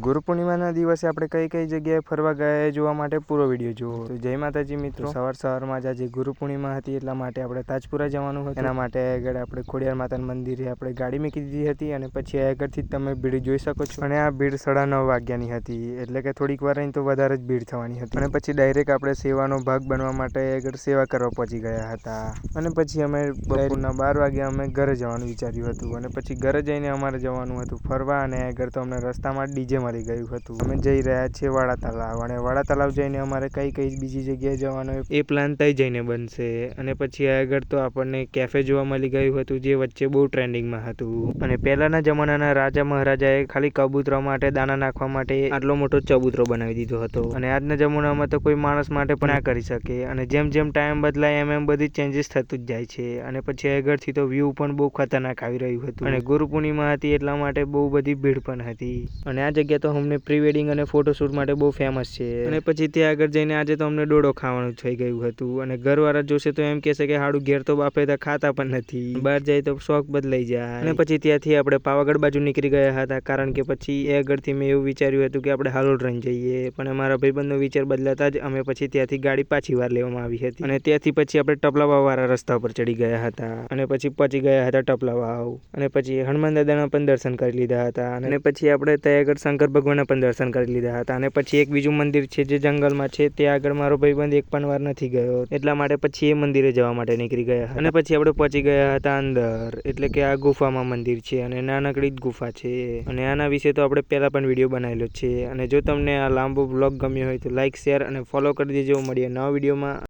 ગુરુ પૂર્ણિમાના દિવસે આપણે કઈ કઈ જગ્યાએ ફરવા ગયા એ જોવા માટે પૂરો વિડીયો જુઓ. તો જય માતાજી મિત્રો, સવારમાં જ આજે ગુરુ પૂર્ણિમા હતી એટલા માટે આપણે તાજપુરા જવાનું હતું. એના માટે આગળ આપણે ખોડિયાર માતાના મંદિરે આપણે ગાડી મૂકી દીધી હતી અને પછી આગળથી તમે ભીડ જોઈ શકો છો. અને આ ભીડ 9:30 વાગ્યાની હતી, એટલે કે થોડીક વાર રહીને તો વધારે જ ભીડ થવાની હતી. અને પછી ડાયરેક્ટ આપણે સેવાનો ભાગ બનવા માટે આગળ સેવા કરવા પહોંચી ગયા હતા. અને પછી અમે બપોરના 12 વાગે અમે ઘરે જવાનું વિચાર્યું હતું. અને પછી ઘરે જઈને અમારે જવાનું હતું ફરવા, અને આગળ તો અમને રસ્તામાં ડીજે મળી ગયું હતું. અમે જઈ રહ્યા છીએ વાડા તલાવ, અને વાડા તલાવ જઈને અમારે કઈ બીજી જગ્યાએ જવાનો એ પ્લાન થઈ જઈને બનશે. અને પછી આગળ તો આપણને કેફે જોવા મળી ગયું હતું, જે વચ્ચે બહુ ટ્રેન્ડિંગમાં હતું. અને પહેલાના જમાનાના રાજા મહારાજાએ ખાલી કબૂતરો માટે દાણા નાખવા માટે આટલો મોટો ચબૂતરો બનાવી દીધો હતો. અને આજના જમાનામાં તો કોઈ માણસ માટે પણ ના કરી શકે. અને જેમ જેમ ટાઈમ બદલાય એમ બધી ચેન્જીસ થતું જ જાય છે. અને પછી આગળથી તો વ્યૂ પણ બહુ ખતરનાક આવી રહ્યું હતું. અને ગુરુ પૂર્ણિમા હતી એટલા માટે બહુ બધી ભીડ પણ હતી. અને આ જગ્યા તો અમને પ્રી વેડિંગ અને ફોટોશૂટ માટે બહુ ફેમસ છે. અને પછી ત્યાં આગળ જઈને આજે તો અમને ડોડો ખાવાનું થઈ ગયું હતું. અને ઘરવાળા જોશે તો એમ કહેશે કે હાડું ઘેર તો બાપે તો ખાતા પણ નથી, બહાર જાય તો શોખ બદલાઈ જાય. અને પછી ત્યાંથી આપણે પાવાગઢ બાજુ નીકળી ગયા હતા, કારણ કે પછી એ આગળથી મેં એવું વિચાર્યું હતું કે આપણે હાલોલ રન જઈએ, પણ અમારા ભાઈબંધનો વિચાર બદલાતા જ અમે પછી ત્યાંથી ગાડી પાછી વાર લેવામાં આવી હતી. અને ત્યાંથી પછી આપણે ટપલા વાળા રસ્તા પર ચડી ગયા હતા. અને પછી પહોંચી ગયા હતા ટપલા વાવ. અને પછી હનુમાન દાદાના પણ દર્શન કરી લીધા હતા. અને પછી આપણે ત્યાં આગળ શંકર ભગવાનના પણ દર્શન કરી લીધા હતા. અને પછી એક બીજું મંદિર છે જે જંગલમાં છે, ત્યાં આગળ મારો ભાઈબંધ એક પણ વાર નથી ગયો, એટલા માટે પછી એ મંદિરે જવા માટે નીકળી ગયા હતા. અને પછી આપણે પહોંચી ગયા હતા અંદર, એટલે કે આ ગુફામાં મંદિર છે, અને નાનકડી જ ગુફા છે. અને આના વિશે તો આપણે પહેલા પણ વિડીયો બનાવેલો છે. અને જો તમને આ લાંબો વ્લોગ ગમ્યો હોય તો લાઈક, શેર અને ફોલો કરી દેજો. મળીએ નવા વિડીયોમાં.